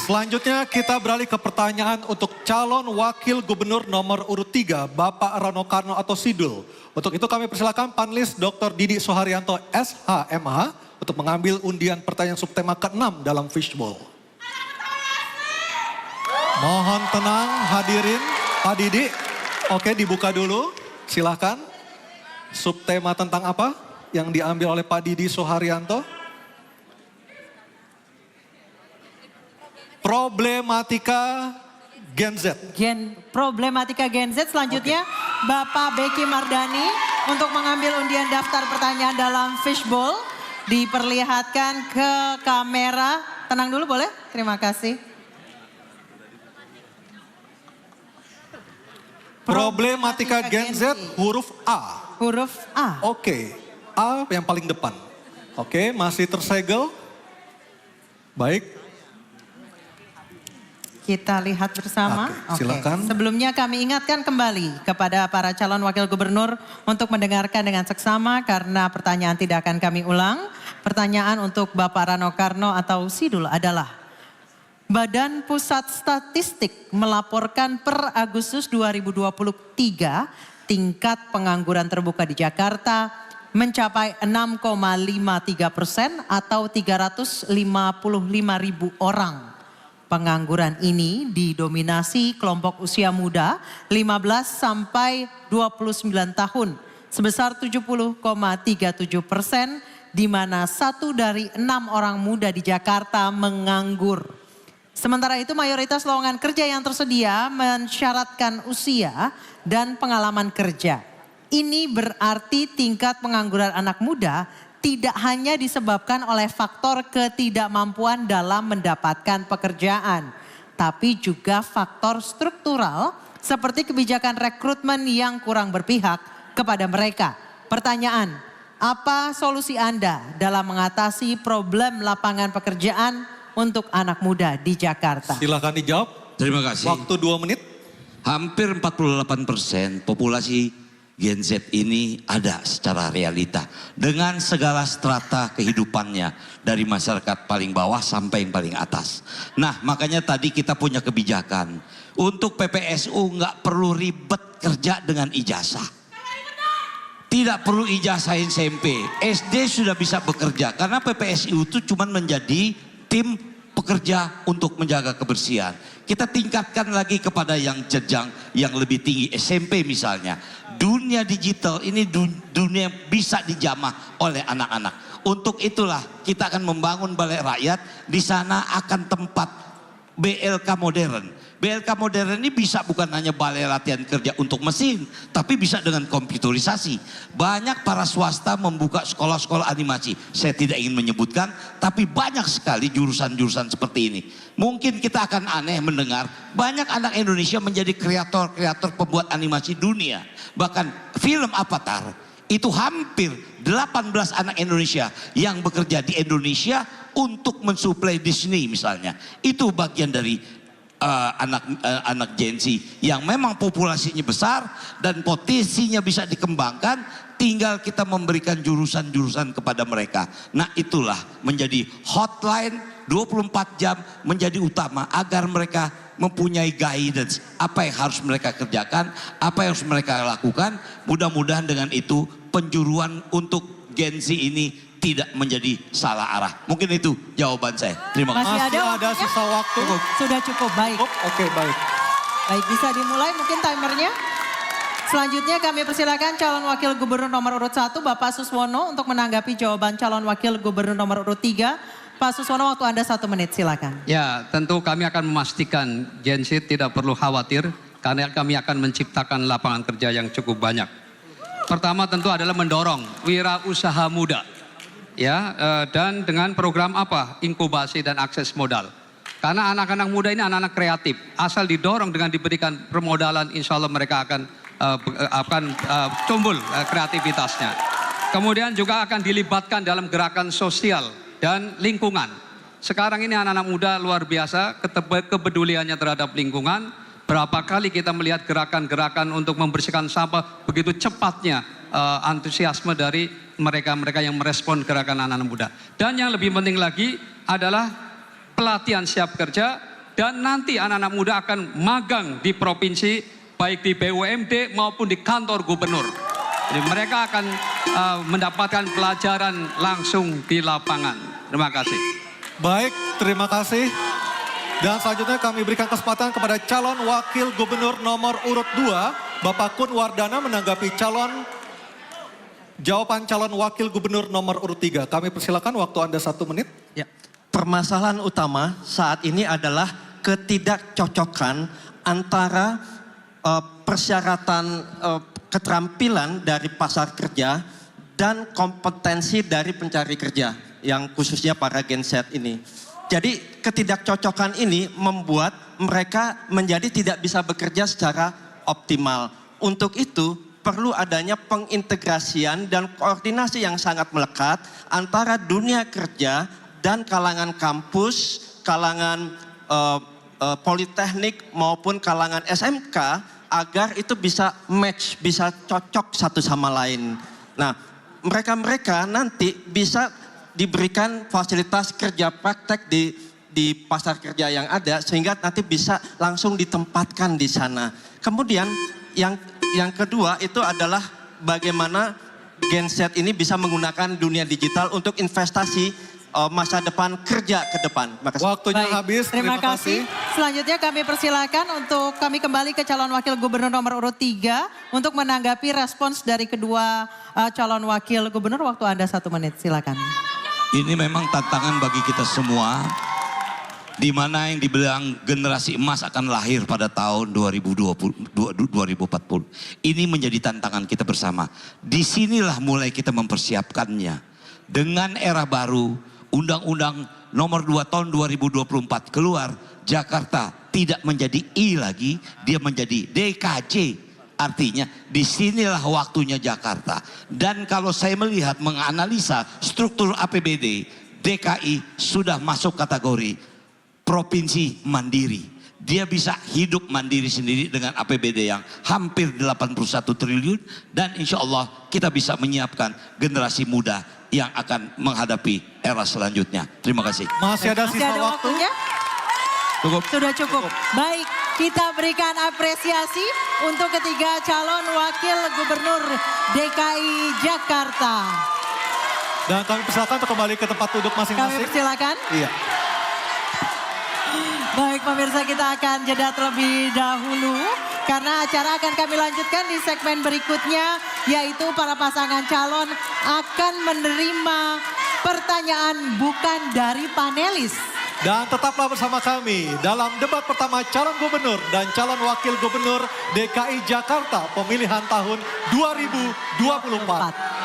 Selanjutnya kita beralih ke pertanyaan untuk calon wakil gubernur nomor urut 3, Bapak Rano Karno atau Sidul. Untuk itu kami persilakan panelis Dr. Didi Soharyanto SHMH untuk mengambil undian pertanyaan subtema ke-6 dalam fishbowl. Mohon tenang hadirin, Pak Didi. Oke, dibuka dulu, silahkan. Subtema tentang apa yang diambil oleh Pak Didi Soharyanto? Problematika Gen Z. Problematika Gen Z. Selanjutnya Bapak Beki Mardani untuk mengambil undian daftar pertanyaan dalam fishbowl. Diperlihatkan ke kamera. Tenang dulu boleh? Terima kasih. Problematika Gen Z huruf A. Huruf A. Oke, A yang paling depan. Oke, masih tersegel. Baik. Kita lihat bersama. Oke, silakan. Sebelumnya kami ingatkan kembali kepada para calon wakil gubernur untuk mendengarkan dengan seksama karena pertanyaan tidak akan kami ulang. Pertanyaan untuk Bapak Rano Karno atau Sidul adalah, Badan Pusat Statistik melaporkan per Agustus 2023 tingkat pengangguran terbuka di Jakarta mencapai 6,53% atau 355.000 orang. Pengangguran ini didominasi kelompok usia muda 15 sampai 29 tahun sebesar 70,37%, di mana 1 dari 6 orang muda di Jakarta menganggur. Sementara itu mayoritas lowongan kerja yang tersedia mensyaratkan usia dan pengalaman kerja. Ini berarti tingkat pengangguran anak muda tidak hanya disebabkan oleh faktor ketidakmampuan dalam mendapatkan pekerjaan, tapi juga faktor struktural seperti kebijakan rekrutmen yang kurang berpihak kepada mereka. Pertanyaan, apa solusi Anda dalam mengatasi problem lapangan pekerjaan untuk anak muda di Jakarta? Silakan dijawab. Terima kasih. Waktu 2 menit. Hampir 48% populasi Gen Z ini ada secara realita. Dengan segala strata kehidupannya. Dari masyarakat paling bawah sampai yang paling atas. Nah makanya tadi kita punya kebijakan. Untuk PPSU nggak perlu ribet kerja dengan ijazah. Tidak perlu ijazah SMP. SD sudah bisa bekerja. Karena PPSU itu cuma menjadi tim pekerja untuk menjaga kebersihan. Kita tingkatkan lagi kepada yang jenjang yang lebih tinggi, SMP misalnya. Dunia digital ini dunia yang bisa dijamah oleh anak-anak. Untuk itulah kita akan membangun balai rakyat. Di sana akan tempat BLK modern. BLK modern ini bisa bukan hanya balai latihan kerja untuk mesin, tapi bisa dengan komputerisasi. Banyak para swasta membuka sekolah-sekolah animasi. Saya tidak ingin menyebutkan, tapi banyak sekali jurusan-jurusan seperti ini. Mungkin kita akan aneh mendengar banyak anak Indonesia menjadi kreator-kreator pembuat animasi dunia. Bahkan film Avatar itu hampir 18 anak Indonesia yang bekerja di Indonesia untuk mensuplai Disney misalnya. Itu bagian dari anak Gen Z yang memang populasinya besar dan potensinya bisa dikembangkan, tinggal kita memberikan jurusan-jurusan kepada mereka. Nah itulah menjadi hotline 24 jam menjadi utama agar mereka mempunyai guidance apa yang harus mereka kerjakan, apa yang harus mereka lakukan. Mudah-mudahan dengan itu penjuruan untuk Gen Z ini tidak menjadi salah arah. Mungkin itu jawaban saya. Terima kasih. Masih ada sisa waktu. Sudah cukup, baik. Oke, baik. Baik, bisa dimulai mungkin timernya. Selanjutnya kami persilakan calon wakil gubernur nomor urut 1 Bapak Suswono untuk menanggapi jawaban calon wakil gubernur nomor urut 3. Pak Suswono, waktu Anda 1 menit, silakan. Ya, tentu kami akan memastikan Gen Z tidak perlu khawatir karena kami akan menciptakan lapangan kerja yang cukup banyak. Pertama tentu adalah mendorong wirausaha muda. Ya, dan dengan program apa? Inkubasi dan akses modal. Karena anak-anak muda ini anak-anak kreatif. Asal didorong dengan diberikan permodalan, insya Allah mereka akan tumbuh kreativitasnya. Kemudian juga akan dilibatkan dalam gerakan sosial dan lingkungan. Sekarang ini anak-anak muda luar biasa kepeduliannya terhadap lingkungan. Berapa kali kita melihat gerakan-gerakan untuk membersihkan sampah, begitu cepatnya antusiasme dari mereka-mereka yang merespon gerakan anak-anak muda. Dan yang lebih penting lagi adalah pelatihan siap kerja Dan nanti anak-anak muda akan magang di provinsi, baik di BUMD maupun di kantor gubernur. Jadi mereka akan mendapatkan pelajaran langsung di lapangan. Terima kasih. Baik, terima kasih. Dan selanjutnya kami berikan kesempatan kepada calon wakil gubernur nomor urut 2, Bapak Kun Wardana menanggapi jawaban calon wakil gubernur nomor urut 3. Kami persilakan, waktu Anda 1 menit. Ya, permasalahan utama saat ini adalah ketidakcocokan antara persyaratan keterampilan dari pasar kerja dan kompetensi dari pencari kerja, yang khususnya para Gen Z ini. Jadi ketidakcocokan ini membuat mereka menjadi tidak bisa bekerja secara optimal. Untuk itu perlu adanya pengintegrasian dan koordinasi yang sangat melekat antara dunia kerja dan kalangan kampus, kalangan politeknik maupun kalangan SMK, agar itu bisa match, bisa cocok satu sama lain. Nah, mereka-mereka nanti bisa diberikan fasilitas kerja praktek di pasar kerja yang ada, sehingga nanti bisa langsung ditempatkan di sana. Kemudian yang kedua itu adalah bagaimana Gen Z ini bisa menggunakan dunia digital untuk investasi masa depan kerja ke depan. Makasih. Waktunya Baik, habis, terima kasih. Selanjutnya kami persilakan untuk kami kembali ke calon wakil gubernur nomor urut 3 untuk menanggapi respons dari kedua calon wakil gubernur. Waktu Anda 1 menit, silakan. Ini memang tantangan bagi kita semua, di mana yang dibilang generasi emas akan lahir pada tahun 2040. Ini menjadi tantangan kita bersama. Disinilah mulai kita mempersiapkannya. Dengan era baru, Undang-Undang nomor 2 tahun 2024 keluar, Jakarta tidak menjadi I lagi, dia menjadi DKJ. Artinya disinilah waktunya Jakarta. Dan kalau saya melihat, menganalisa struktur APBD, DKI sudah masuk kategori provinsi mandiri. Dia bisa hidup mandiri sendiri dengan APBD yang hampir 81 triliun. Dan insya Allah kita bisa menyiapkan generasi muda yang akan menghadapi era selanjutnya. Terima kasih. Masih ada sisa waktu. waktunya? Cukup. Sudah cukup. Baik, kita berikan apresiasi untuk ketiga calon wakil gubernur DKI Jakarta. Dan kami persilakan untuk kembali ke tempat duduk Kami masing-masing. persilakan. Iya. Baik pemirsa, kita akan jeda terlebih dahulu. Karena acara akan kami lanjutkan di segmen berikutnya, yaitu para pasangan calon akan menerima pertanyaan bukan dari panelis. Dan tetaplah bersama kami dalam debat pertama calon gubernur dan calon wakil gubernur DKI Jakarta pemilihan tahun 2024.